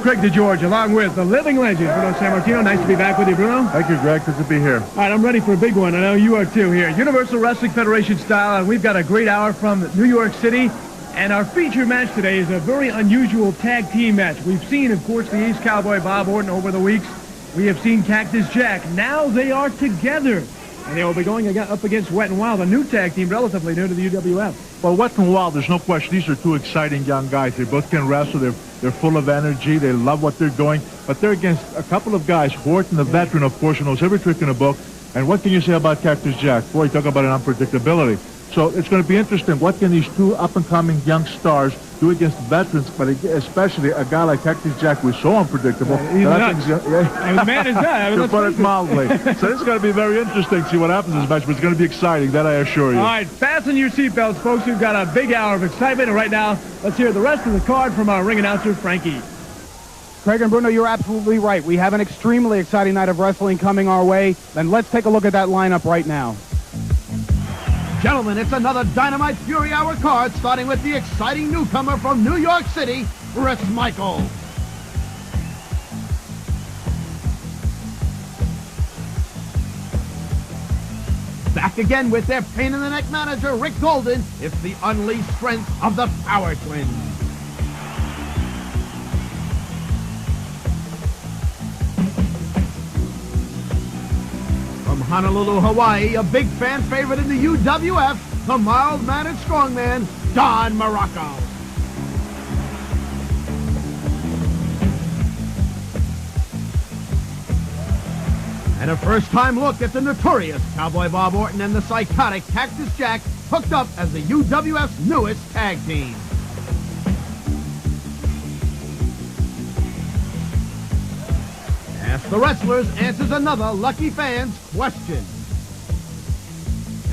Craig DeGeorge, along with the living legend, Bruno Sammartino. Nice to be back with you, Bruno. Thank you, Greg. Good to be here. All right, I'm ready for a big one. I know you are too here. Universal Wrestling Federation style, and we've got a great hour from New York City. And our featured match today is a very unusual tag team match. We've seen, of course, the Ace Cowboy Bob Orton over the weeks. We have seen Cactus Jack. Now they are together. And they will be going up against Wet and Wild, a new tag team, relatively new to the UWF. Well, Wet and Wild, there's no question. These are two exciting young guys. They both can wrestle. They're full of energy. They love what they're doing. But they're against a couple of guys. Orton, the veteran, of course, who knows every trick in the book. And what can you say about Cactus Jack? Boy, talk about an unpredictability. So it's going to be interesting. What can these two up-and-coming young stars do against veterans, but especially a guy like Cactus Jack, who's so unpredictable? He's nuts. The man is nuts. To put it mildly. So it's going to be very interesting to see what happens in this match, but it's going to be exciting, that I assure you. All right, fasten your seatbelts, folks. We've got a big hour of excitement, and right now, let's hear the rest of the card from our ring announcer, Frankie. Craig and Bruno, you're absolutely right. We have an extremely exciting night of wrestling coming our way. Then let's take a look at that lineup right now. Gentlemen, it's another Dynamite Fury Hour card, starting with the exciting newcomer from New York City, Chris Michaels. Back again with their pain-in-the-neck manager, Rick Golden. It's the unleashed strength of the Power Twins. From Honolulu, Hawaii, a big fan favorite in the UWF, the mild-mannered strongman, Don Muraco. And a first-time look at the notorious Cowboy Bob Orton and the psychotic Cactus Jack, hooked up as the UWF's newest tag team. Ask the Wrestlers answers another lucky fan's question.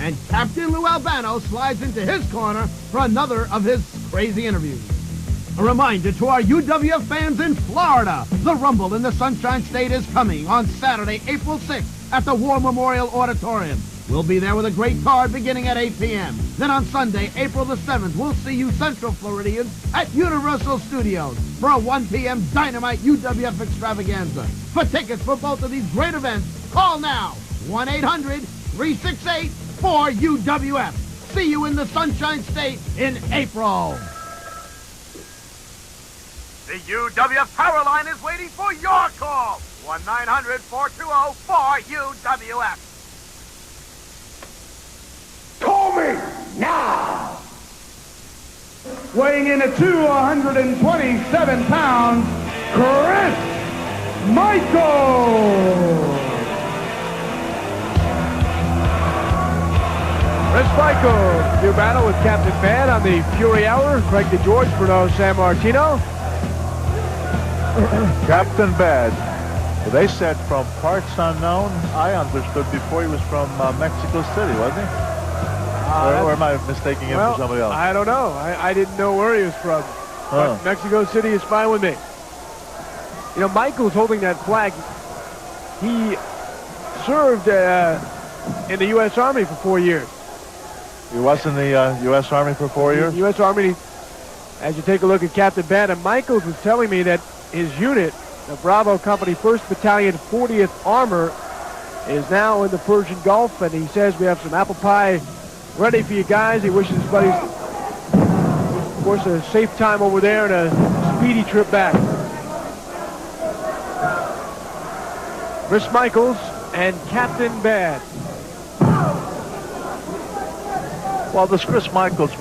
And Captain Lou Albano slides into his corner for another of his crazy interviews. A reminder to our UWF fans in Florida, the Rumble in the Sunshine State is coming on Saturday, April 6th at the War Memorial Auditorium. We'll be there with a great card beginning at 8 p.m. Then on Sunday, April the 7th, we'll see you Central Floridians at Universal Studios for a 1 p.m. Dynamite UWF extravaganza. For tickets for both of these great events, call now, 1-800-368-4UWF. See you in the Sunshine State in April. The UWF Power Line is waiting for your call. 1-900-420-4UWF. Call me now! Weighing in at 227 pounds, Chris Michaels! Chris Michaels, new battle with Captain Bad on the Fury Hour. Craig DeGeorge, Bruno Sammartino. Captain Bad. So they said from parts unknown. I understood before he was from Mexico City, wasn't he? Or am I mistaking him for somebody else? I don't know. I didn't know where he was from. But Mexico City is fine with me. You know, Michael's holding that flag. He served in the U.S. Army for 4 years. He was in the U.S. Army for 4 years? U.S. Army, as you take a look at Captain Bad, and Michaels was telling me that his unit, the Bravo Company 1st Battalion 40th Armor, is now in the Persian Gulf, and he says we have some apple pie ready for you guys. He wishes his buddies, of course, a safe time over there and a speedy trip back. Chris Michaels and Captain Bad. Well, this Chris Michaels, a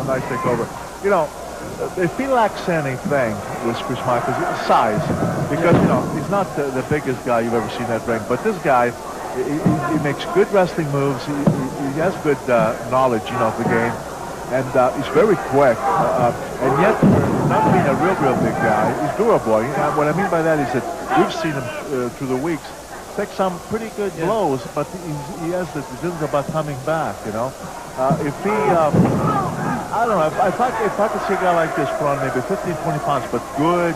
nice takeover. You know, if he lacks anything, this Chris Michaels, size, because, he's not the biggest guy you've ever seen that ring, but this guy, he makes good wrestling moves. He has good knowledge, of the game, and he's very quick. And yet, for not being a real big guy, he's durable. What I mean by that is that we've seen him through the weeks take some pretty good blows, but he has this business about coming back. If he, I don't know, if I could see a guy like this put on maybe 15, 20 pounds, but good,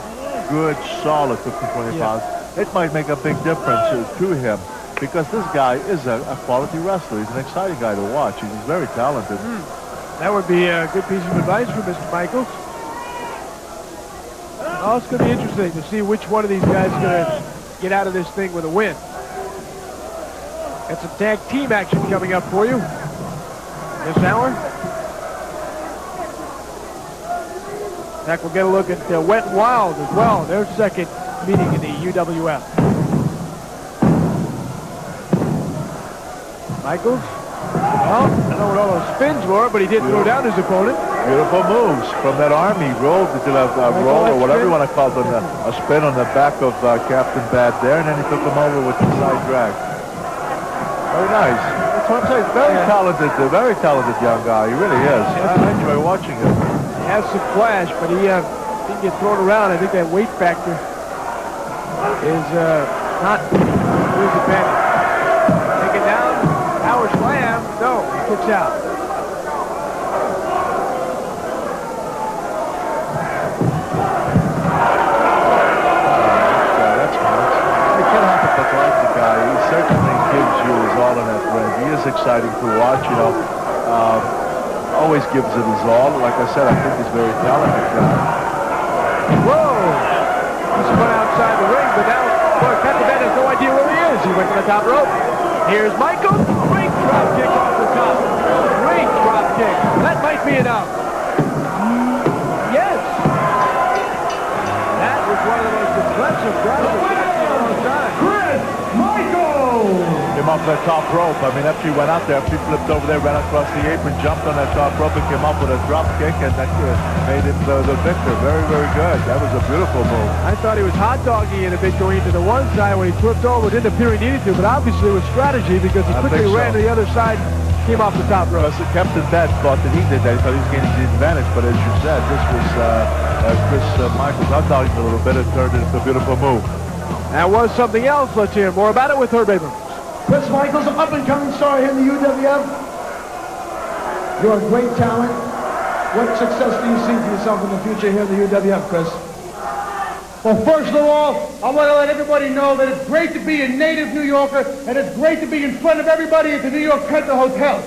solid 15, 20 pounds, it might make a big difference to him. Because this guy is a quality wrestler. He's an exciting guy to watch. He's very talented. That would be a good piece of advice for Mr. Michaels. Well, it's going to be interesting to see which one of these guys is going to get out of this thing with a win. Got some tag team action coming up for you this hour. In fact, we'll get a look at Wet n Wild as well, their second meeting in the UWF. Michaels, well, I don't know what all those spins were, but he did throw down his opponent. Beautiful moves from that Army roll, roll or whatever you want to call it, a spin on the back of Captain Bad there, and then he took him over with the side drag. Very nice. That's what I'm saying. Very talented young guy. He really is. I enjoy watching him. He has some flash, but he didn't get thrown around. I think that weight factor is not to his advantage. Take it down. Power slam. No, he kicks out. He certainly gives you his all in that ring. He is exciting to watch, you know. Always gives it his all. Like I said, I think he's very talented guy. Whoa! He's spun outside the ring, but now, boy, Captain Bad has no idea where he is. He went to the top rope. Here's Michael. Great drop kick off the top. Great drop kick. That might be enough. Yes. That was one of the most impressive drops I've seen in a long time. Came off that top rope. I mean, after he went out there, after he flipped over there, ran across the apron, jumped on that top rope, and came up with a drop kick, and that made him the victor. Very, very good. That was a beautiful move. I thought he was hot dogging it a bit going into the one side when he flipped over. Didn't appear he needed to, but obviously it was strategy because he quickly ran to the other side, came off the top rope. Captain Bad thought that he did that. He thought he was gaining the advantage, but as you said, this was Chris Michaels hot dogging a little bit and turned it into a beautiful move. That was something else. Let's hear more about it with Herb Abrams. Chris Michaels, an up-and-coming star here in the UWF. You're a great talent. What success do you see for yourself in the future here in the UWF, Chris? Well, first of all, I want to let everybody know that it's great to be a native New Yorker, and it's great to be in front of everybody at the New York Penta Hotel.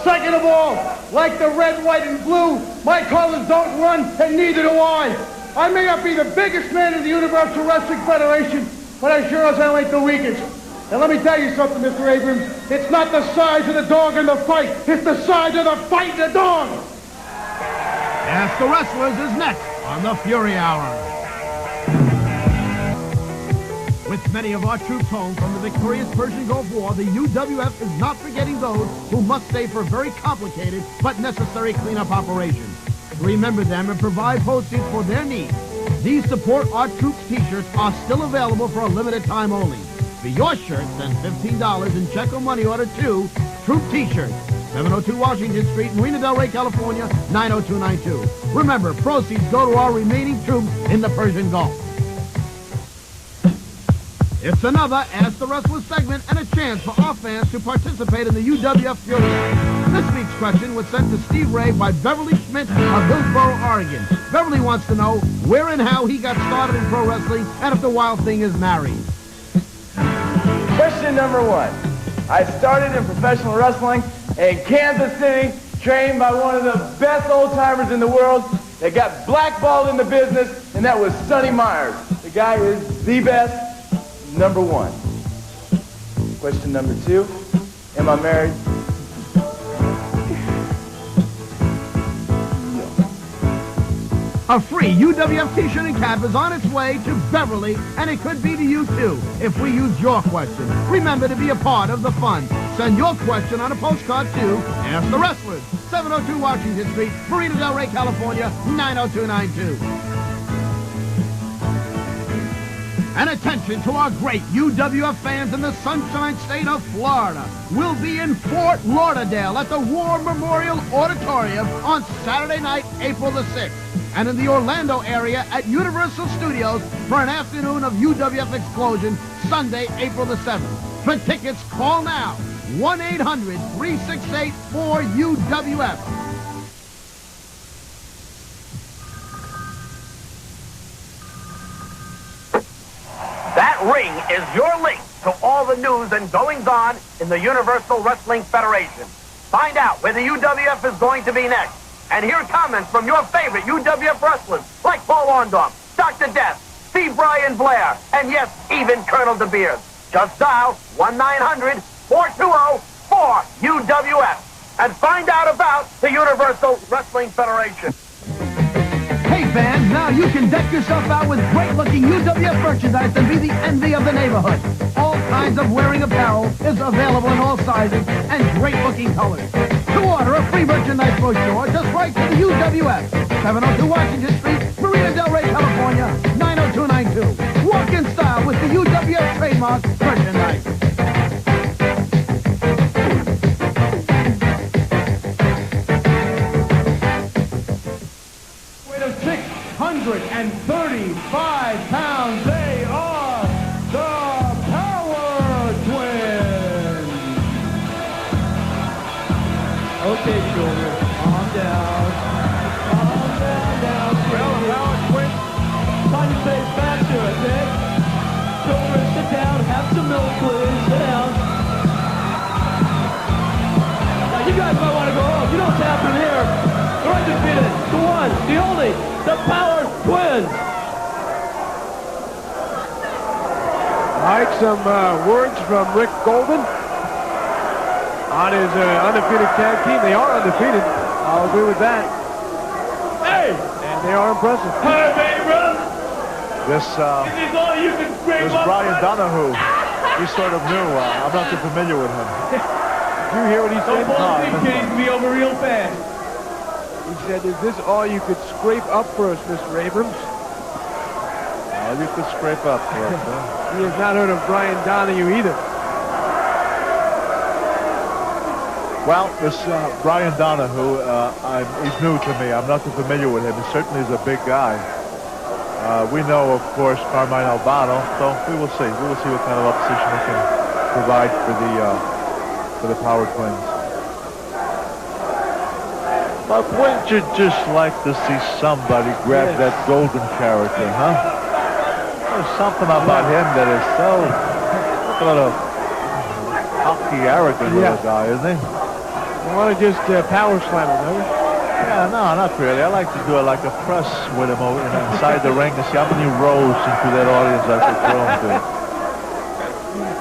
Second of all, like the red, white, and blue, my colors don't run, and neither do I. I may not be the biggest man in the Universal Wrestling Federation, but I sure as hell ain't the weakest. And let me tell you something, Mr. Abrams. It's not the size of the dog in the fight. It's the size of the fight in the dog. Ask the Wrestlers is next on the Fury Hour. With many of our troops home from the victorious Persian Gulf War, the UWF is not forgetting those who must stay for very complicated but necessary cleanup operations. Remember them and provide proceeds for their needs. These Support Our Troops t-shirts are still available for a limited time only. For your shirt, send $15 in check or money order to Troop T-Shirts, 702 Washington Street, Marina Del Rey, California, 90292. Remember, proceeds go to our remaining troops in the Persian Gulf. It's another Ask the Wrestler segment and a chance for our fans to participate in the UWF Fury. This week's question was sent to Steve Ray by Beverly Schmidt of Hillsboro, Oregon. Beverly wants to know where and how he got started in pro wrestling and if the Wild Thing is married. Question number 1. I started in professional wrestling in Kansas City, trained by one of the best old-timers in the world that got blackballed in the business, and that was Sonny Myers. The guy is the best, number 1. Question number 2. Am I married? A free UWF t-shirt and cap is on its way to Beverly, and it could be to you too if we use your question. Remember to be a part of the fun. Send your question on a postcard to Ask the Wrestlers, 702 Washington Street, Marina Del Rey, California, 90292. And attention to our great UWF fans in the Sunshine State of Florida. We'll be in Fort Lauderdale at the War Memorial Auditorium on Saturday night, April the 6th. And in the Orlando area at Universal Studios for an afternoon of UWF Explosion, Sunday, April the 7th. For tickets, call now, 1-800-368-4UWF. That ring is your link to all the news and goings-on in the Universal Wrestling Federation. Find out where the UWF is going to be next. And hear comments from your favorite UWF wrestlers, like Paul Orndorff, Dr. Death, C. Brian Blair, and yes, even Colonel De Beers. Just dial 1-900-420-4UWF and find out about the Universal Wrestling Federation. Hey fans, now you can deck yourself out with great-looking UWF merchandise and be the envy of the neighborhood. All kinds of wearing apparel is available in all sizes and great-looking colors. To order a free merchandise brochure, just write to the UWF, 702 Washington Street, Marina Del Rey, California, 90292. Walk in style with the UWF trademark merchandise. Weight of 635 pounds, they are the Power Twins. Okay, children, calm down. Calm down. Well, the Power Twins, time to say faster, I think. Children, sit down, have some milk, please. Sit down. Now, you guys might want to go home. You know what's happening here. They're undefeated. The one, the only, the Power Twins. All right, some words from Rick Golden on his undefeated tag team. They are undefeated. I'll agree with that. Hey! And they are impressive. Hey, baby, brother! This This is all you can scream up. Brian Donahue. He's sort of new. I'm not too familiar with him. Did you hear what he said? Don't pull the big case me over real fast. He said, is this all you could scrape up for us, Mr. Abrams? All you could scrape up for us, huh? He has not heard of Brian Donahue either. Well, this Brian Donahue, he's new to me. I'm not too familiar with him. He certainly is a big guy. We know, of course, Carmine Albano, so we will see. We will see what kind of opposition he can provide for the Power Twins. But wouldn't you just like to see somebody grab that golden character, huh? There's something about him that is so sort of cocky, arrogant little guy, isn't he? You want to just power slam him, don't you? Yeah, no, not really. I like to do like a press with him over inside the ring to see how many rows into that audience I could throw him to.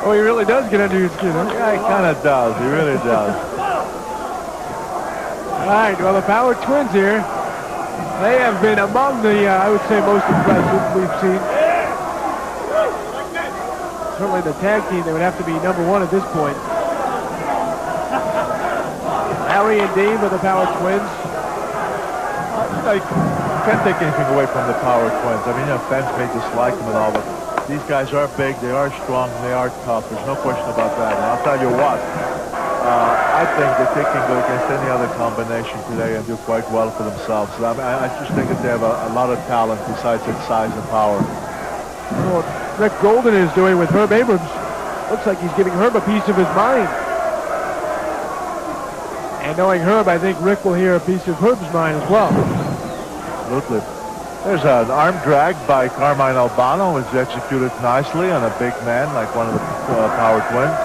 Oh, he really does get under your skin, huh? Yeah, he kind of does. He really does. All right, well, the Power Twins here, they have been among the, I would say, most impressive we've seen. Certainly the tag team, they would have to be number one at this point. Larry and Dave are the Power Twins. You can't take anything away from the Power Twins. I mean, fans may dislike them and all, but these guys are big, they are strong, they are tough. There's no question about that. And I'll tell you what, I think that they can go against any other combination today and do quite well for themselves. So I just think that they have a lot of talent besides its size and power. What Rick Golden is doing with Herb Abrams, looks like he's giving Herb a piece of his mind. And knowing Herb, I think Rick will hear a piece of Herb's mind as well. Absolutely. There's an arm drag by Carmine Albano, which is executed nicely on a big man like one of the Power Twins.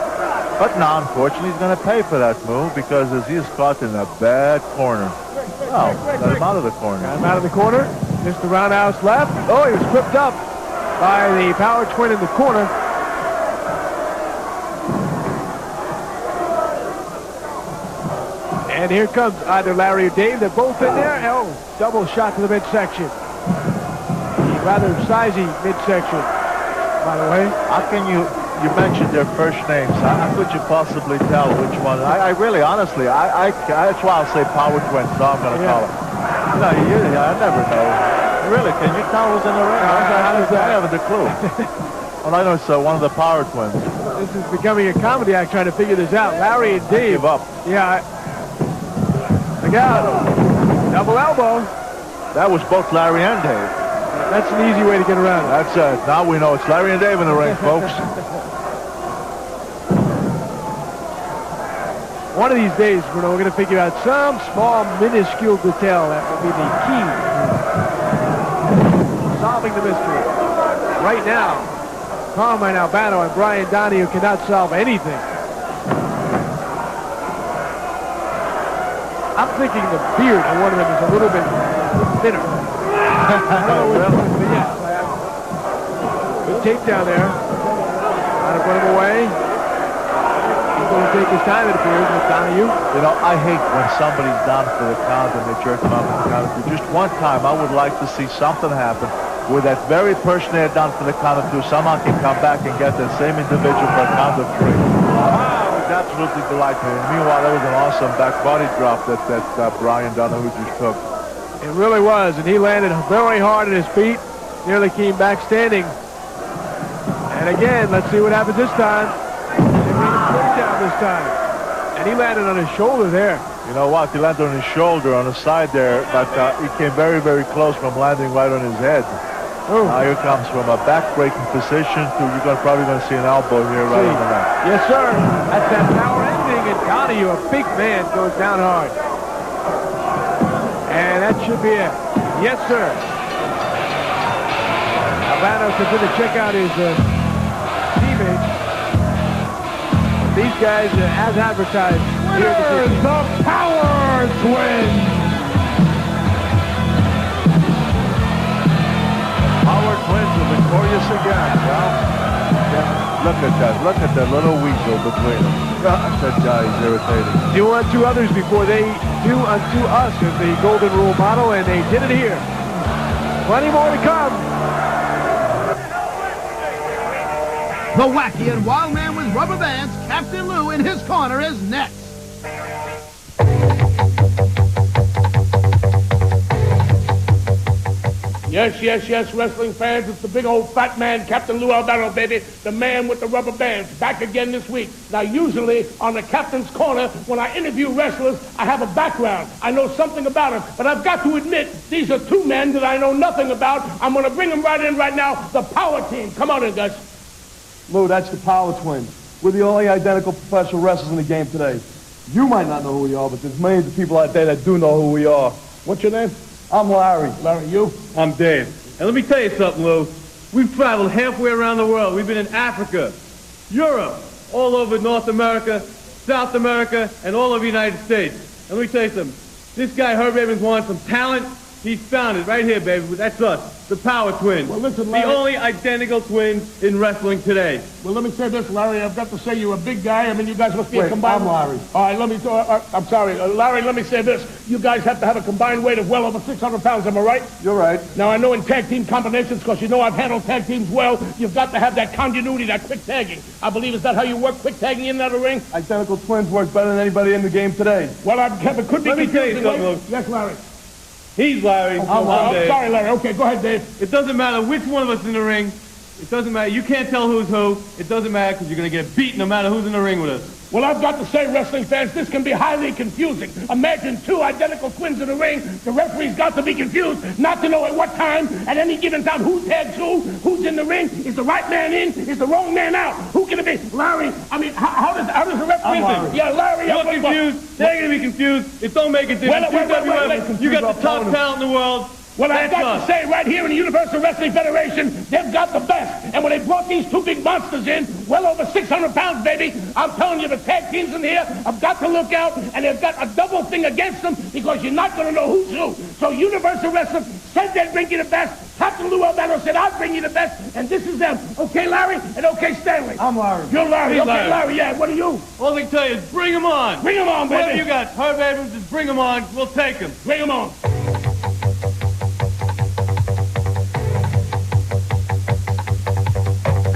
But now, unfortunately, he's going to pay for that move because as he is caught in a bad corner. Oh, got him out of the corner. Got him out of the corner. Just the roundhouse left. Oh, he was tripped up by the Power Twin in the corner. And here comes either Larry or Dave. They're both in there. Oh, double shot to the midsection. Rather sizey midsection, by the way. How can you mentioned their first names. How could you possibly tell which one? I really, honestly, that's why I'll say Power Twins, so I'm going to call it. No, I never know. Really, can you tell who's in the ring? I haven't a clue. Well, I know it's one of the Power Twins. This is becoming a comedy act trying to figure this out. Larry and Dave. Give up. Yeah. Look out. Double elbow. That was both Larry and Dave. That's an easy way to get around it. That's it. Now we know it's Larry and Dave in the ring, folks. One of these days, we're going to figure out some small, minuscule detail that will be the key to solving the mystery. Right now, Carmine Albano and Brian Donahue cannot solve anything. I'm thinking the beard of one of them is a little bit thinner. I don't know which one, but yes, I Good takedown there. Trying to put him away. He's going to take his time, it appears, with Donahue. You know, I hate when somebody's down for the count and they jerk him out for the count. Just one time, I would like to see something happen where that very person they had done for the count of 2 somehow can come back and get the same individual for a count of 3. Wow, it was absolutely delightful. And meanwhile, that was an awesome back body drop that Brian Donahue just took. It really was, and he landed very hard at his feet. Nearly came back standing. And again, let's see what happens this time. They bring him straight down this time. And he landed on his shoulder there. You know what? He landed on his shoulder on the side there, but he came very, very close from landing right on his head. Oh. Now here comes from a back-breaking position to you're probably going to see an elbow here right on the neck. Yes, sir. That's that power ending, and Donahue, a big man, goes down hard. And that should be it. Yes, sir. Galvano comes in to check out his teammates. These guys, as advertised, here the Power Twins. Power Twins are victorious again. Yeah. Look at that little weasel between them. That guy is irritating. Do unto others before they do unto us is the golden rule motto, and they did it here. Plenty more to come. The wacky and wild man with rubber bands, Captain Lou, in his corner is next. Yes, wrestling fans, it's the big old fat man, Captain Lou Albano, baby, the man with the rubber bands, back again this week. Now, usually on the Captain's Corner, when I interview wrestlers, I have a background. I know something about them, but I've got to admit, these are 2 men that I know nothing about. I'm going to bring them right in right now, the Power Team. Come on in, guys. Lou, that's the Power Twins. We're the only identical professional wrestlers in the game today. You might not know who we are, but there's millions of people out there that do know who we are. What's your name? I'm Larry. Larry, you? I'm Dave. And let me tell you something, Lou. We've traveled halfway around the world. We've been in Africa, Europe, all over North America, South America, and all over the United States. And let me tell you something. This guy, Herb Evans, wants some talent. He's found it right here, baby. That's us, the Power Twins. Well, listen, Larry. The only identical twins in wrestling today. Well, let me say this, Larry. I've got to say you're a big guy. I mean, you guys must be a Wait, combined... I'm Larry. All right, I'm sorry. Larry, let me say this. You guys have to have a combined weight of well over 600 pounds, am I right? You're right. Now, I know in tag team combinations, because you know I've handled tag teams well, you've got to have that continuity, that quick tagging. I believe, is that how you work, quick tagging in and out of the ring? Identical twins work better than anybody in the game today. Well, it could be Let me tell you confusing. something, Lou. Yes, Larry. He's Larry. I'm Dave. sorry, Larry. Okay, go ahead, Dave. It doesn't matter which one of us is in the ring. It doesn't matter. You can't tell who's who. It doesn't matter because you're going to get beat no matter who's in the ring with us. Well, I've got to say, wrestling fans, this can be highly confusing. Imagine 2 identical twins in the ring. The referee's got to be confused, not to know at what time, at any given time, who tags who's in the ring, is the right man in, is the wrong man out, who can it be? Larry, I mean, how does the referee... Listen, yeah, Larry... you're confused, they're going to be confused. It don't make a difference. Wait. You got the top talent in the world. Well, I've got to say, right here in the Universal Wrestling Federation, they've got the best. And when they brought these 2 big monsters in, well over 600 pounds, baby, I'm telling you, the tag teams in here have got to look out, and they've got a double thing against them because you're not going to know who's who. So Universal Wrestling said they'd bring you the best. Captain Lou Albano said, I'll bring you the best, and this is them. Okay, Larry, and okay, Stanley. I'm Larry. You're Larry. Hey, Okay, Larry, yeah, what are you? All I can tell you is bring them on. Bring them on, baby. Whatever you got, Herb Evans, just bring them on. We'll take them. Bring them on.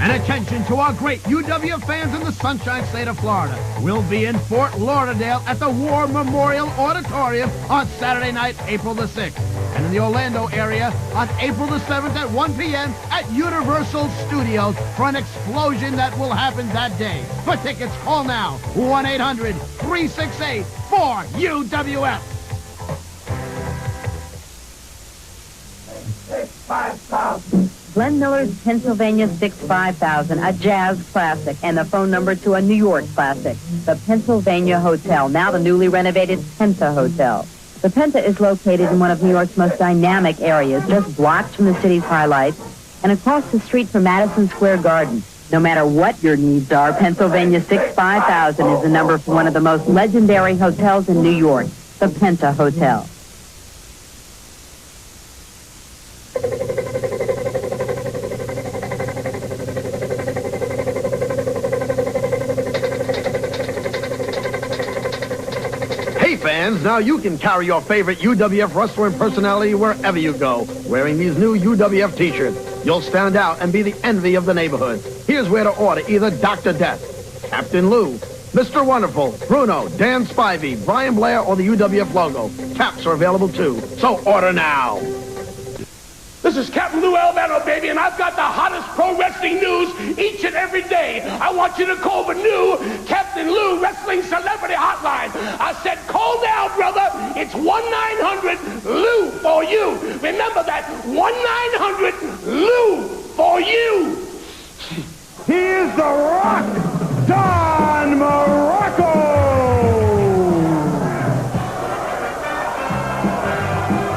And attention to our great UWF fans in the Sunshine State of Florida. We'll be in Fort Lauderdale at the War Memorial Auditorium on Saturday night, April the 6th. And in the Orlando area on April the 7th at 1 p.m. at Universal Studios for an explosion that will happen that day. For tickets, call now, 1-800-368-4UWF. 5,000. Glenn Miller's Pennsylvania 65000, a jazz classic, and the phone number to a New York classic, the Pennsylvania Hotel, now the newly renovated Penta Hotel. The Penta is located in one of New York's most dynamic areas, just blocks from the city's highlights, and across the street from Madison Square Garden. No matter what your needs are, Pennsylvania 65000 is the number for one of the most legendary hotels in New York, the Penta Hotel. fans, now you can carry your favorite UWF wrestler and personality wherever you go, wearing these new UWF t-shirts. You'll stand out and be the envy of the neighborhood. Here's where to order either Dr. Death, Captain Lou, Mr. Wonderful, Bruno, Dan Spivey, Brian Blair, or the UWF logo. Caps are available too, so order now. This is Captain Lou Galvano, baby, and I've got the hottest pro wrestling news each and every day. I want you to call the new Captain Lou Wrestling Celebrity Hotline. I said, call now, brother. It's 1-900-LOU for you. Remember that, 1-900-LOU for you. Here's The Rock, Don Muraco.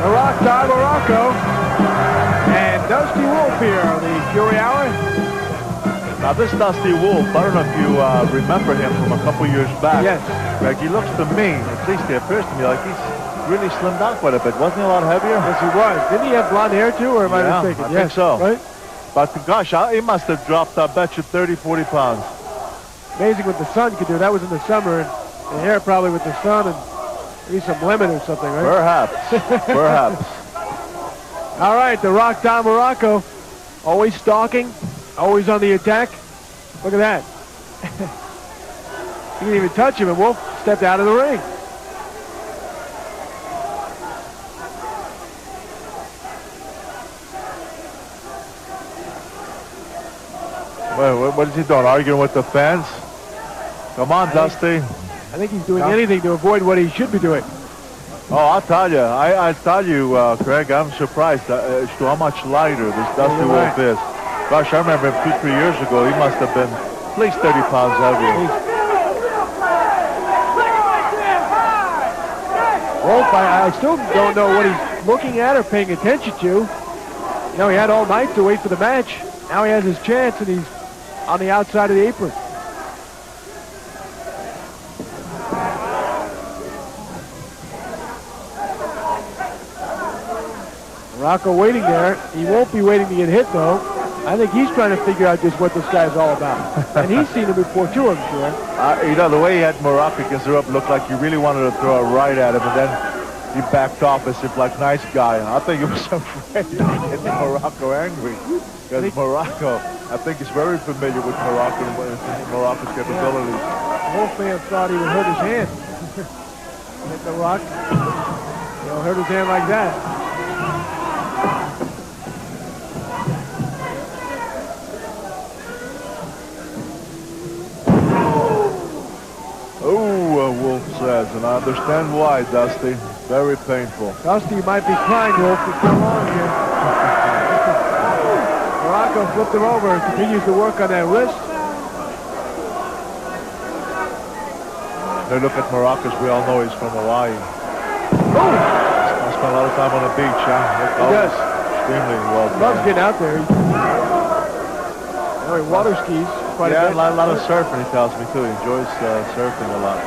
The Rock, Don Muraco. And Dusty Wolfe here on the Fury Hour. Now this Dusty Wolfe, I don't know if you remember him from a couple years back. Yes. Greg, he looks to me, at least it appears to me, like he's really slimmed down quite a bit. Wasn't he a lot heavier? Yes, he was. Didn't he have blonde hair too, or am I mistaken? I think so. Right? But gosh, he must have dropped, I bet you, 30, 40 pounds. Amazing what the sun could do. That was in the summer, and the hair probably with the sun and maybe some lemon or something, right? Perhaps. Perhaps. All right, The Rock, Don Muraco, always stalking, always on the attack. Look at that. He didn't even touch him, and Wolfe stepped out of the ring. Wait, what is he doing? Arguing with the fans? Come on, Dusty. I think he's doing anything to avoid what he should be doing. Oh, I'll tell you. I'll tell you, Craig, I'm surprised as to how much lighter this Dusty Wolfe is. Gosh, I remember him 2-3 years ago. He must have been at least 30 pounds heavier. Wolfe, I still don't know what he's looking at or paying attention to. You know, he had all night to wait for the match. Now he has his chance, and he's on the outside of the apron. Muraco waiting there. He won't be waiting to get hit, though. I think he's trying to figure out just what this guy's all about. And he's seen him before, too, I'm sure. You know, the way he had Muraco against the rope looked like he really wanted to throw a right at him, and then he backed off as if like, nice guy. I think he was afraid to get Muraco angry. Because Muraco, I think, is very familiar with Muraco and Muraco's capabilities. Wolfe may have thought he would hurt his hand. Hit the Rock. Hurt his hand like that. Wolfe says, and I understand why, Dusty. Very painful. Dusty might be crying, Wolfe. It's so long here. Muraco flipped him over and continues to work on that wrist. They look at Muraco, as we all know he's from Hawaii. I spent a lot of time on the beach, huh? He does. Extremely well done. Loves getting out there. He water skis quite a bit. A lot of surfing, he tells me, too. He enjoys surfing a lot.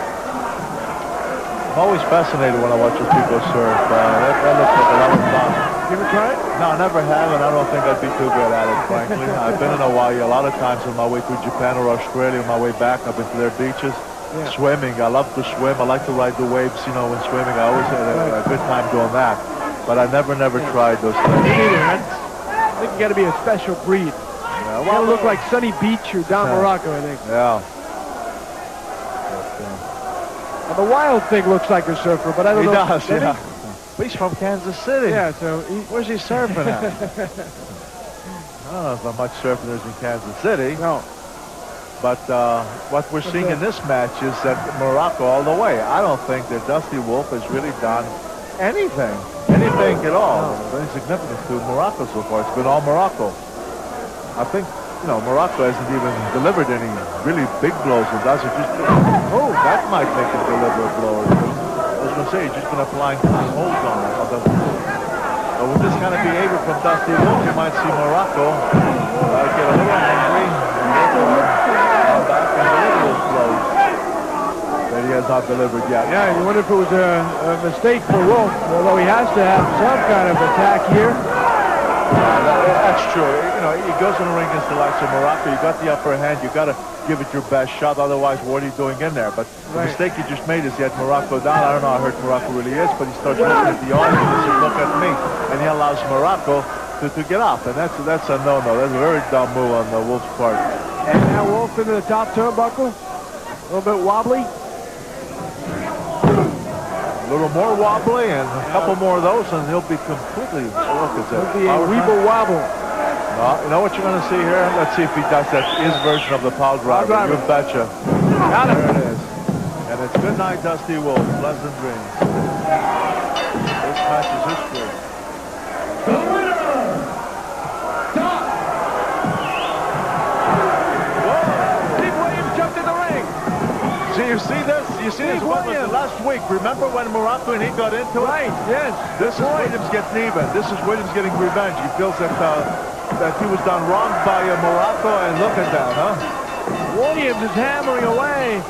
I'm always fascinated when I watch those people surf. That looks like a lot of fun. You ever try it? No, I never have, and I don't think I'd be too good at it, frankly. I've been in Hawaii a lot of times on my way to Japan or Australia. On my way back, I've been to their beaches. Yeah. Swimming, I love to swim. I like to ride the waves, you know, when swimming. I always had a good time doing that. But I never tried those things. Me neither. I think you got to be a special breed. Yeah, well, you look like Sunny Beach or Don Muraco, I think. Yeah. Well, the Wild thing looks like a surfer, but I don't know. He does, yeah. But he's from Kansas City. Yeah, so where's he surfing at? I don't know if how much surfing there's in Kansas City. No. But what we're seeing in this match is that Muraco all the way. I don't think that Dusty Wolfe has really done anything at all. Any significance to Muraco so far. It's been all Muraco. I think, you know, Muraco hasn't even delivered any really big blows. And does it just? Oh, that might make him deliver a blow or two. I was going to say, he's just been applying holds on it. But with this kind of behavior from Dusty Wolfe, you might see Muraco get a little angry and come back and deliver those blows that he has not delivered yet. Yeah, you wonder if it was a mistake for Wolfe, although he has to have some kind of attack here. That's true. You know, he goes in the ring against the likes of Muraco. You got the upper hand. You got to give it your best shot. Otherwise, what are you doing in there? But the mistake he just made is he had Muraco down. I don't know how hurt Muraco really is, but he starts looking at the audience and says, "Look at me," and he allows Muraco to get up, and that's a no-no. That's a very dumb move on Wolfe's part. And now Wolfe into the top turnbuckle. A little bit wobbly. A little more wobbly and a couple more of those, and he'll be completely. Look at that. It'll be a weeble wobble. No, you know what you're going to see here? Let's see if he does that his version of the pile driver. You betcha. Got it. There it is. And it's good night, Dusty Wolfe. Pleasant dreams. This match is history. The winner, Steve Williams jumped in the ring. See, you see this? You see this? What was it last week? Remember when Muraco and he got into it? Right, yes. This is Williams getting even. This is Williams getting revenge. He feels that he was done wrong by Muraco, and look at that, huh? Williams is hammering away.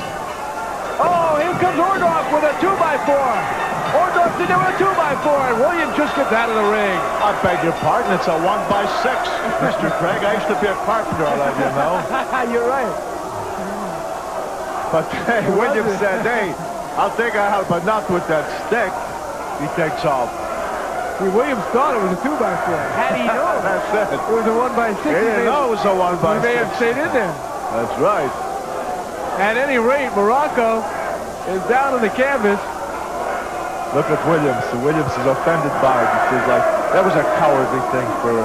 Oh, here comes Orndorff with a 2x4. Orndorff's in there with a 2x4, and Williams just gets out of the ring. I beg your pardon, it's a 1x6, Mr. Craig. I used to be a carpenter, I'll let you know. You're right. But hey, Williams said, "Hey, I'll take a help, but not with that stick." He takes off. See, Williams thought it was a 2x4. Had he known That's it. it was a 1x6, He didn't know it was a 1x6. he may have stayed in there. That's right. At any rate, Muraco is down on the canvas. Look at Williams. Williams is offended by it. He says, like, that was a cowardly thing for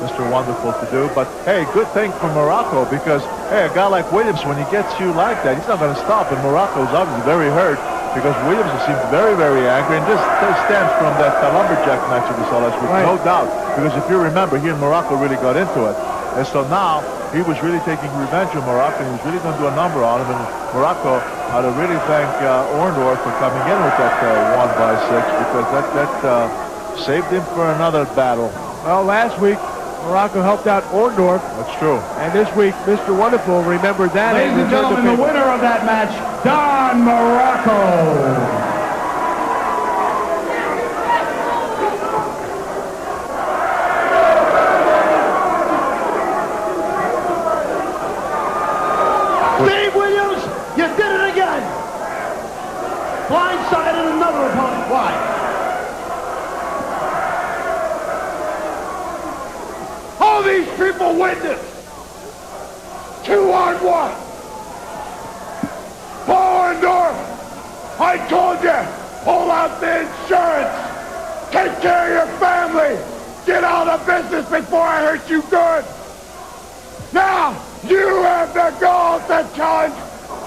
Mr. Wonderful to do. But, hey, good thing for Muraco because, hey, a guy like Williams, when he gets you like that, he's not going to stop. And Muraco is obviously very hurt because Williams seems very, very angry. And this stems from that lumberjack match we saw last week, no doubt. Because if you remember, he and Muraco really got into it. And so now he was really taking revenge on Muraco, and he was really going to do a number on him. And Muraco ought to really thank Orndorff for coming in with that 1x6 because that saved him for another battle. Well, last week, Muraco helped out Orndorff. That's true. And this week, Mr. Wonderful remembered that. ladies and gentlemen, the winner of that match, Don Muraco. Steve Williams, you did it again. Blindsided another opponent. Why? All these people witness. 2-on-1. Orndorff, I told you, pull out the insurance. Take care of your family. Get out of business before I hurt you good. Now, you have the gall to challenge.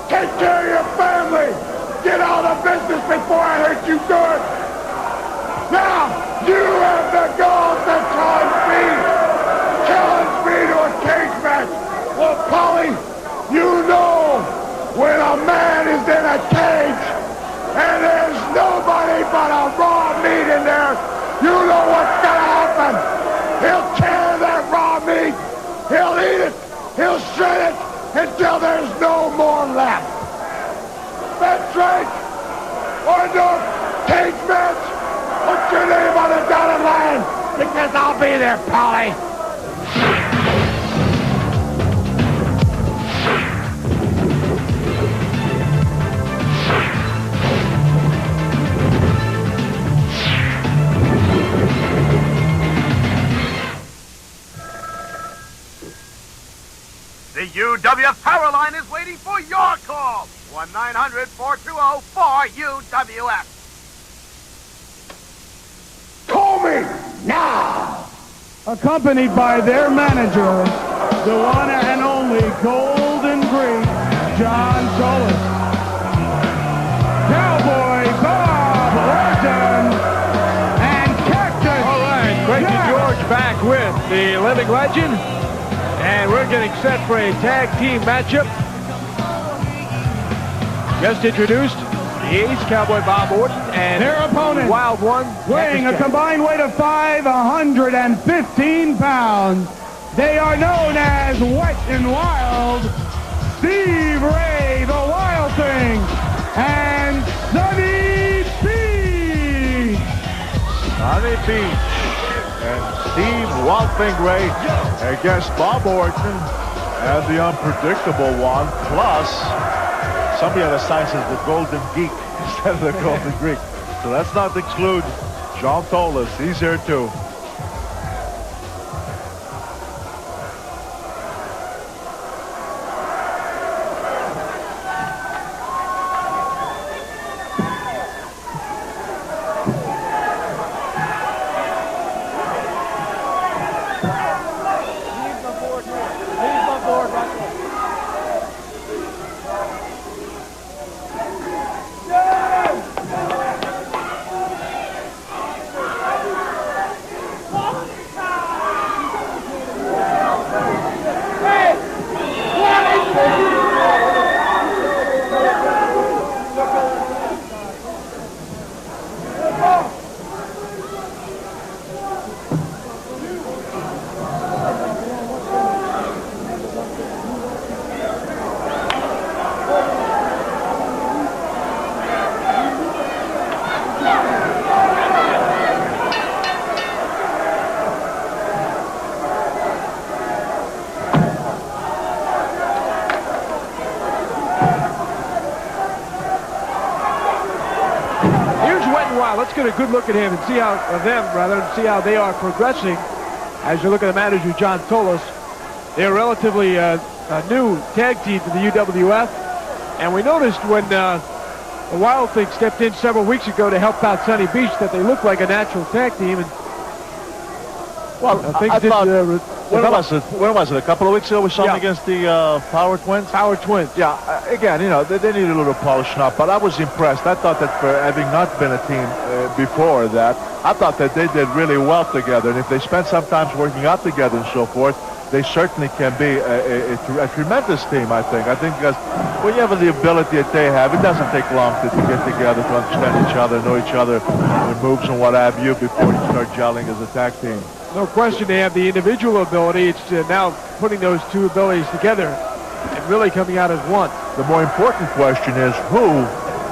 Take care of your family. Get out of business before I hurt you good. Now, you have the gall to challenge me. Challenge me to a cage match. Well, Polly, you know when a man is in a cage and there's nobody but a raw meat in there, you know what's gonna happen. He'll tear that raw meat. He'll eat it. He'll shred it until there's no more left. That's right. Orndorff, cage match. Put your name on the dotted line because I'll be there, Polly. The UWF Power Line is waiting for your call. 1-900-420-4UWF. Call me now. Accompanied by their manager, the one and only Golden Great, John Tolos. Cowboy Bob Orton and Cactus. All right, Crazy George back with the living legend. And we're getting set for a tag team matchup. Just introduced, the Ace, Cowboy Bob Orton, and their opponent, Wild One, weighing a combined weight of 515 pounds. They are known as Wet and Wild, Steve Ray, the Wild Thing, and Sunny Beach. Sunny Beach. And Steve Wolfingray against Bob Orton, and the unpredictable one, plus somebody on the side says the Golden Geek instead of the Golden Greek. So let's not exclude John Tolos. He's here too. Let's get a good look at him and see how see how they are progressing. As you look at the manager, John Tolos, they're relatively a new tag team to the UWF, and we noticed when the Wild Thing stepped in several weeks ago to help out Sunny Beach that they looked like a natural tag team. And well, I thought, when was it? A couple of weeks ago we saw them against the Power Twins? Power Twins. Yeah, again, you know, they need a little polishing up, but I was impressed. I thought that for having not been a team before that, I thought that they did really well together. And if they spend some time working out together and so forth, they certainly can be a tremendous team, I think. I think because when you have the ability that they have, it doesn't take long to get together, to understand each other, know each other, the moves and what have you, before you start gelling as a tag team. No question they have the individual ability. It's now putting those two abilities together and really coming out as one. The more important question is who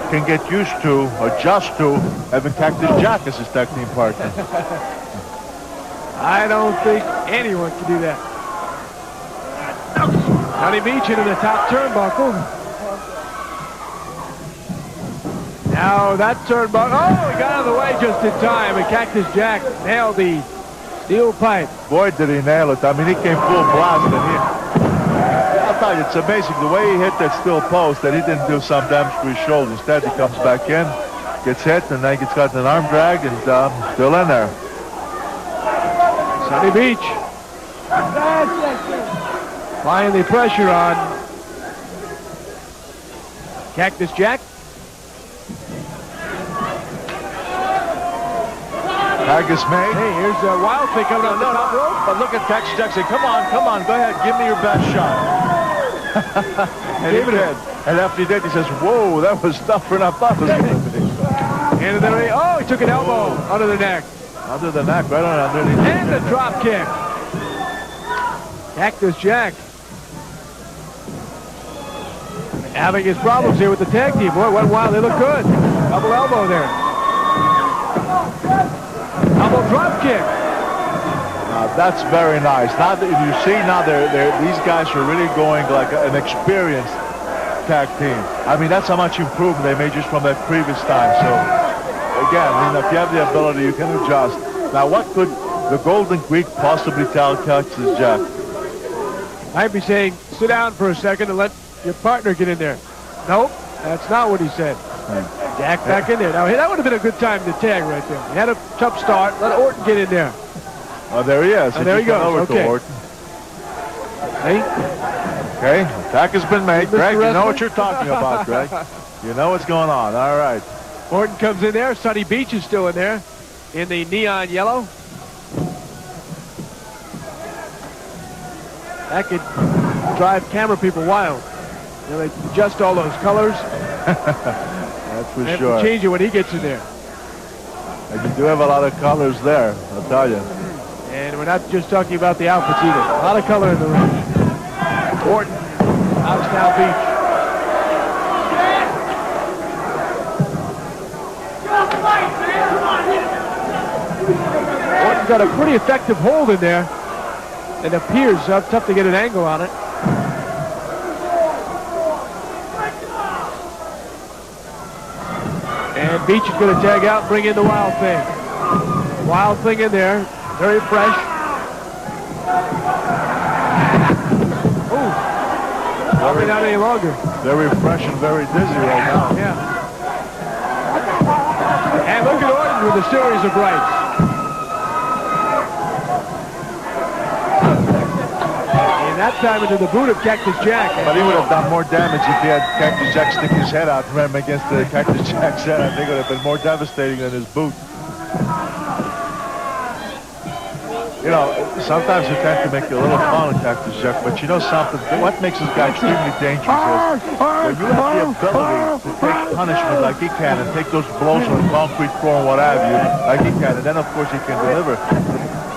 can get used to, adjust to, having Cactus Jack as his tag team partner. I don't think anyone can do that. Sunny Beach into the top turnbuckle. Now that turnbuckle, he got out of the way just in time, and Cactus Jack nailed the steel pipe. Boy, did he nail it. I mean, he came full blast, and I thought it's amazing the way he hit that steel post that he didn't do some damage to his shoulder. Instead, he comes back in, gets hit, and then gets got an arm drag, and still in there. Sunny Beach. Applying the pressure on Cactus Jack. Tag is made. Hey, here's a Wild Thing coming up the top rope. But look at Cactus Jack saying, come on, go ahead, give me your best shot. And he did. And after he did, he says, whoa, that was tougher than I thought it was going to be. And then he took an elbow under the neck. Under the neck, right on underneath. And the drop kick. Cactus Jack having his problems here with the tag team. Boy, went wild. They look good. Double elbow there. Double drop kick. That's very nice. Now that you see, now these guys are really going like an experienced tag team. I mean, that's how much improvement they made just from that previous time. So, again, you know, if you have the ability, you can adjust. Now, what could the Golden Greek possibly tell Cactus Jack? I'd be saying, sit down for a second and let your partner get in there. Nope, that's not what he said. Jack back in there. Now, that would have been a good time to tag right there. He had a tough start. Let Orton get in there. Oh, there he is. And there he goes. Over okay. to Orton. Hey. Okay, attack has been made. Greg, you know what you're talking about, Greg. You know what's going on. All right. Orton comes in there. Sunny Beach is still in there in the neon yellow. That could drive camera people wild. You know, they adjust all those colors. That's for they sure. Have to change it when he gets in there. And you do have a lot of colors there, I'll tell you. And we're not just talking about the outfits either. A lot of color in the ring. Orton, Housetown Beach. Orton got a pretty effective hold in there. It appears tough to get an angle on it. And Beach is going to tag out and bring in the Wild Thing. Wild Thing in there, very fresh. Ooh, probably not any longer. Very fresh and very dizzy right now. Yeah. And look at Orton with a series of rights. And that time into the boot of Cactus Jack. But he would have done more damage if he had Cactus Jack stick his head out, remember, against the Cactus Jack's head. I think it would have been more devastating than his boot. You know, sometimes you tend to make a little fun of Cactus Jack, but you know something? What makes this guy extremely dangerous is when you have the ability to take punishment like he can and take those blows on the concrete floor and what have you, like he can, and then of course he can deliver.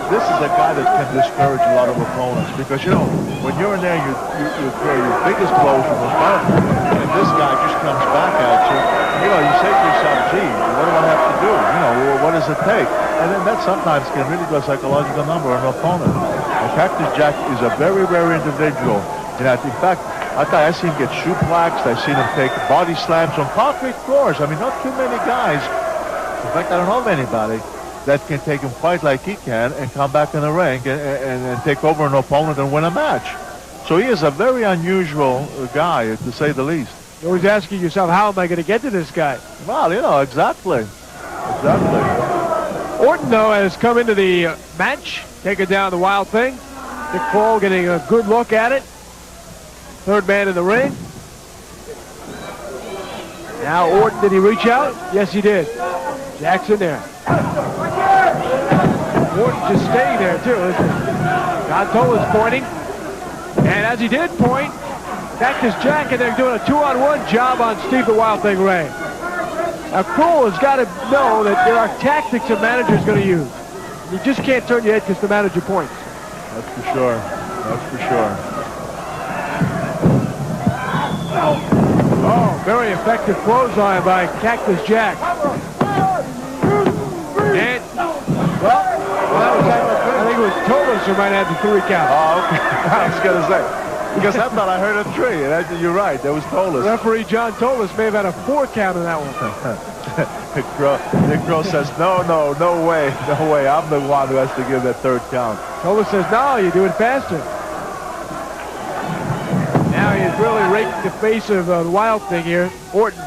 This is a guy that can discourage a lot of opponents because, you know, when you're in there, you throw your biggest blows from the front, and this guy just comes back at you. You know, you say to yourself, gee, what do I have to do? You know, what does it take? And then that sometimes can really do a psychological number on an opponent. And Cactus Jack is a very rare individual. In fact, I've seen him get shoe plaques. I've seen him take body slams on concrete floors. I mean, not too many guys. In fact, I don't know of anybody that can take him fight like he can and come back in the ring and take over an opponent and win a match. So he is a very unusual guy, to say the least. You're always asking yourself, how am I going to get to this guy? Well, you know, exactly. Exactly. Orton, though, has come into the match, taking down the Wild Thing. Dick Kroll getting a good look at it. Third man in the ring. Now Orton, did he reach out? Yes, he did. Jackson there. Orton just staying there, too. John Tolos pointing. And as he did point, Cactus Jack, and they're doing a 2-on-1 job on Steve the Wild Thing Ray. Now, Kroll has got to know that there are tactics a manager's going to use. You just can't turn your head because the manager points. That's for sure. That's for sure. Oh, very effective clothesline by Cactus Jack. And, well, I think it was Tolos who might have the 3 count. Oh, okay. I was going to say. Because I thought I heard a 3. And you're right. That was Tolos. Referee John Tolos may have had a 4 count in that one. Dick Kroll says, no way. I'm the one who has to give that 3rd count. Tolos says, no, you do it faster. Now he's really raked the face of the Wild Thing here. Orton.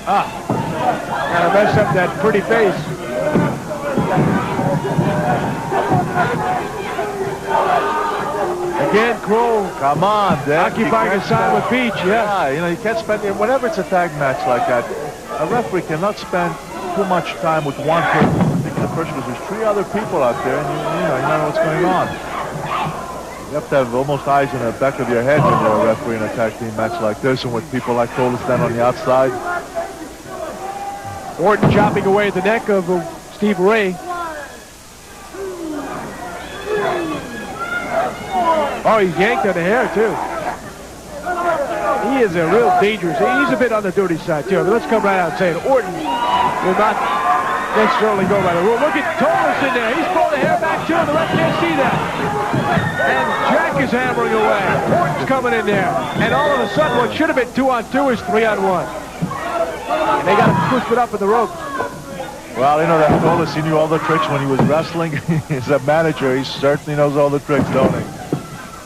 Kind of messed up that pretty face. Again, Kroll. Come on, Dick. Occupying a side with Beach, yeah. You know, you can't spend, whenever it's a tag match like that, a referee cannot spend too much time with one particular person because there's 3 other people out there and you don't know what's going on. You have to have almost eyes in the back of your head when you're a referee in a tag team match like this and with people like Tolos stand on the outside. Orton chopping away at the neck of Steve Ray. Oh, he's yanked on the hair, too. He is a real dangerous. He's a bit on the dirty side, too. I mean, let's come right out and say it. Orton will not necessarily go by the rule. Look at Tolos in there. He's pulling the hair back, too. The ref can't see that. And Jack is hammering away. Orton's coming in there. And all of a sudden, what should have been 2-on-2 is 3-on-1. And they got to twist it up with the ropes. Well, you know that Tolos, he knew all the tricks when he was wrestling. He's a manager. He certainly knows all the tricks, don't he?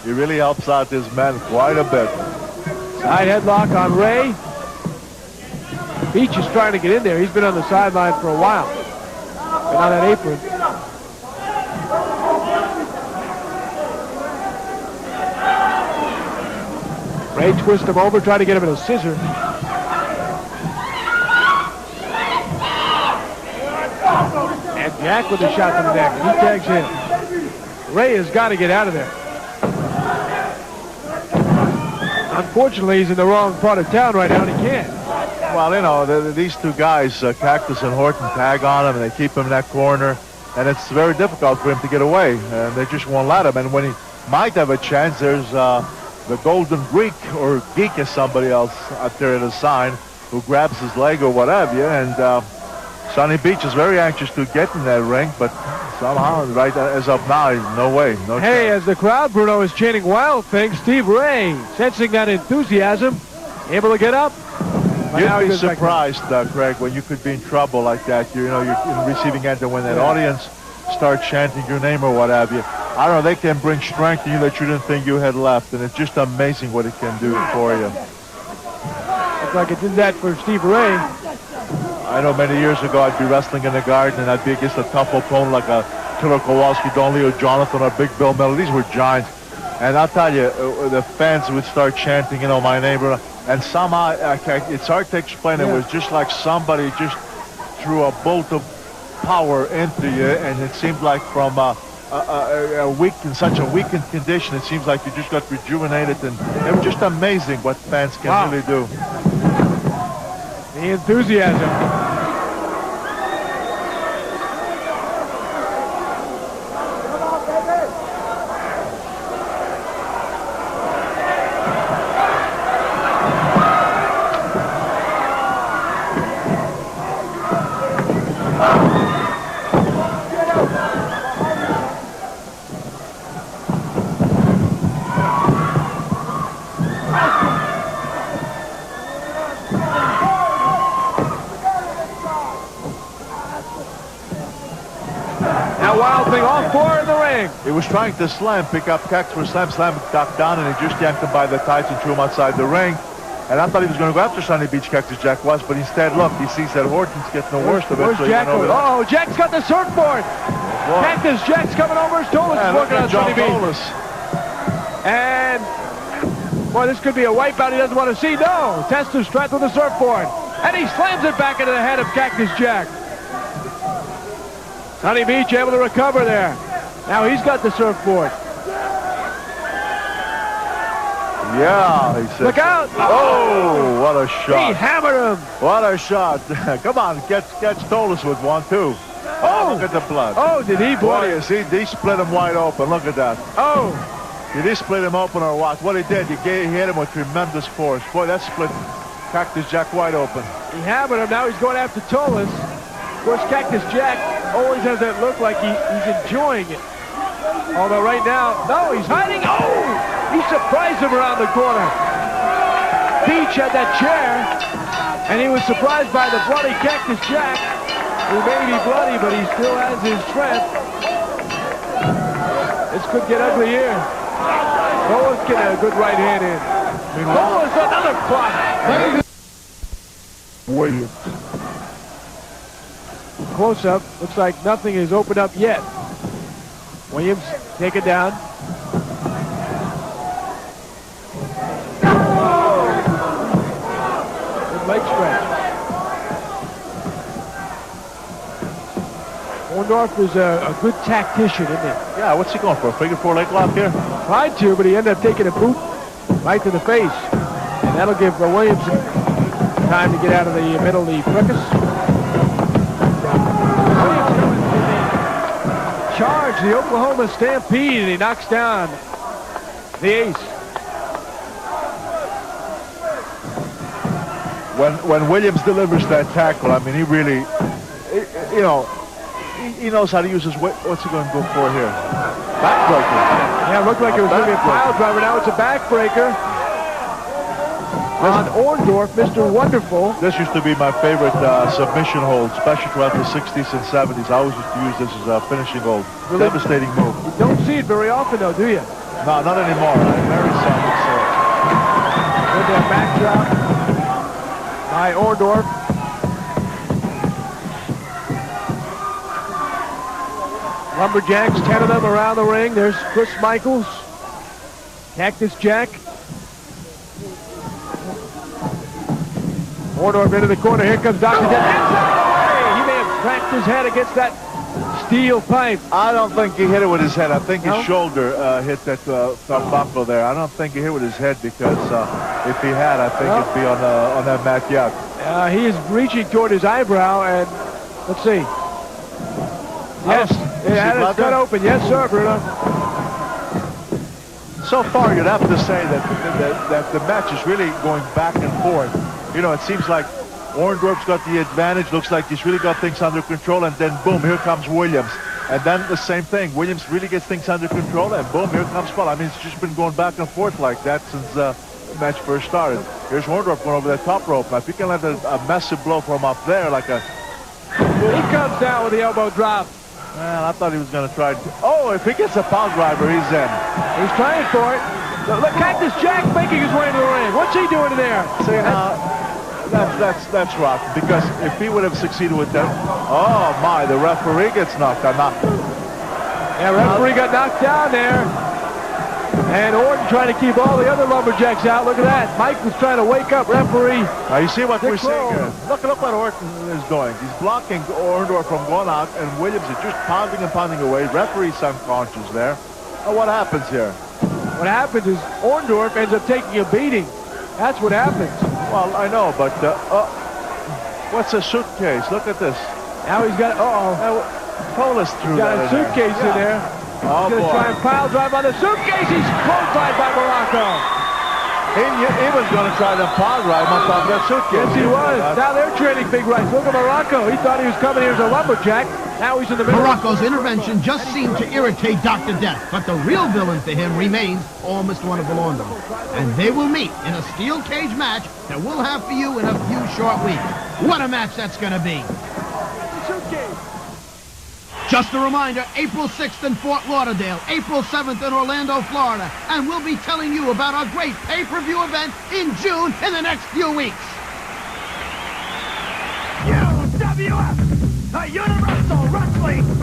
He really helps out his men quite a bit. Side headlock on Ray. Beach is trying to get in there. He's been on the sideline for a while. Been on that apron. Ray twists him over, trying to get him in a scissor. And Jack with a shot to the neck. He tags in. Ray has got to get out of there. Unfortunately, he's in the wrong part of town right now, and he can't. Well, you know, these 2 guys, Cactus and Orton, tag on him, and they keep him in that corner. And it's very difficult for him to get away. And they just won't let him. And when he might have a chance, there's the Golden Greek, or Geek as somebody else out there at his sign, who grabs his leg or what have you. And Sonny Beach is very anxious to get in that ring, but somehow, right as of now, no way. No Hey, chance. as the crowd, Bruno, is chanting wild things, Steve Ray, sensing that enthusiasm, able to get up. But now he You'd be goes back down. surprised, Craig, when you could be in trouble like that. You're in the receiving end, and when that audience starts chanting your name or what have you, I don't know, they can bring strength to you that you didn't think you had left, and it's just amazing what it can do for you. Looks like it did that for Steve Ray. I know many years ago I'd be wrestling in the garden, and I'd be against a tough opponent like a Killer Kowalski, Donahue, Jonathan, or Big Bill Miller. These were giants. And I'll tell you, the fans would start chanting, my name. And somehow, it's hard to explain. It was just like somebody just threw a bolt of power into you, and it seemed like from in such a weakened condition, it seems like you just got rejuvenated, and it was just amazing what fans can really do. The enthusiasm. He was trying to pick up Cactus for slam, got down, and he just yanked him by the tights and threw him outside the ring. And I thought he was going to go after Sonny Beach, Cactus Jack was, but instead, look, he sees that Orton's getting the worst of it. Where's Jack? Oh, Jack's got the surfboard. Cactus Jack's coming over. Tolos is working on Sonny Beach. And, boy, this could be a wipeout he doesn't want to see. No, test of strength with the surfboard. And he slams it back into the head of Cactus Jack. Sonny Beach able to recover there. Now he's got the surfboard. Yeah, he said. Look out! Oh, what a shot. He hammered him. What a shot. Come on, catch Tolos with one, too. Oh, look at the blood. Oh, did he blood? Boy, see, he split him wide open. Look at that. Oh. Did he split him open or what? What he did, he hit him with tremendous force. Boy, that split Cactus Jack wide open. He hammered him. Now he's going after Tolos. Of course, Cactus Jack always has that look like he's enjoying it. Although right now, no, he's hiding. Oh, he surprised him around the corner. Beach had that chair, and he was surprised by the bloody Cactus Jack, who may be bloody, but he still has his strength. This could get ugly here. Tolos getting a good right hand in. Tolos another clock. Williams. Close up. Looks like nothing is opened up yet. Williams take it down. Good leg stretch. Orndorff is a good tactician, isn't he? Yeah, what's he going for? A figure four leg lock here? Tried to, but he ended up taking a boot right to the face. And that'll give Williams time to get out of the middle of the fricas. Charge the Oklahoma Stampede, and he knocks down the ace. When Williams delivers that tackle, I mean, he really, he knows how to use his weight. What's he going to go for here? Backbreaker. Yeah, it looked like it was going to be a pile driver. Now it's a backbreaker on Orndorff, Mr. Wonderful. This used to be my favorite submission hold, especially throughout the 60s and 70s. I always used to use this as a finishing hold. Really? Devastating move. You don't see it very often, though, do you? No, not anymore. Very seldom. With that backdrop by Orndorff. Lumberjacks, 10 of them around the ring. There's Chris Michaels, Cactus Jack. Orndorff into the corner. Here comes Dr. Death. He may have cracked his head against that steel pipe. I don't think he hit it with his head. I think his shoulder hit that buckle there. I don't think he hit it with his head because if he had, I think it'd be on that mat yet. He is reaching toward his eyebrow, and let's see. Yes, it had it cut open. Yes, sir, Bruno. So far, you'd have to say that the match is really going back and forth. You know, it seems like Orndorff's got the advantage. Looks like he's really got things under control. And then, boom, here comes Williams. And then the same thing. Williams really gets things under control. And, boom, here comes Paul. I mean, it's just been going back and forth like that since the match first started. Here's Orndorff going over that top rope. Now, if he can let a massive blow from up there, like a... He comes down with the elbow drop. Man, I thought he was going to try... Oh, if he gets a power driver, he's in. He's trying for it. Look, Cactus Jack making his way to the ring. What's he doing there? See, that's rotten, because if he would have succeeded with that... Oh, my, the referee gets knocked out. Yeah, referee got knocked down there. And Orton trying to keep all the other lumberjacks out. Look at that. Mike was trying to wake up referee. Now, you see what we're seeing here. Look what Orton is doing. He's blocking Orndorff from going out, and Williams is just pounding and pounding away. Referee's unconscious there. Now, what happens here? What happens is Orndorff ends up taking a beating. That's what happens. Well, I know, but what's a suitcase? Look at this. Now he's got, Tolos threw got a suitcase in there. Oh, he's going to try and pile drive on the suitcase. He's clotheslined by Muraco. He was going to try to pile drive on top of that suitcase. Yes, he was. Now they're trading big rights. Look at Muraco. He thought he was coming here as a lumberjack. Now he's in the middle. Muraco's intervention just seemed to irritate Dr. Death, but the real villain for him remains all Mr. Wonderful Orndorff. And they will meet in a steel cage match that we'll have for you in a few short weeks. What a match that's going to be. Just a reminder, April 6th in Fort Lauderdale, April 7th in Orlando, Florida, and we'll be telling you about our great pay-per-view event in June in the next few weeks. UWF, the Universal Wrestling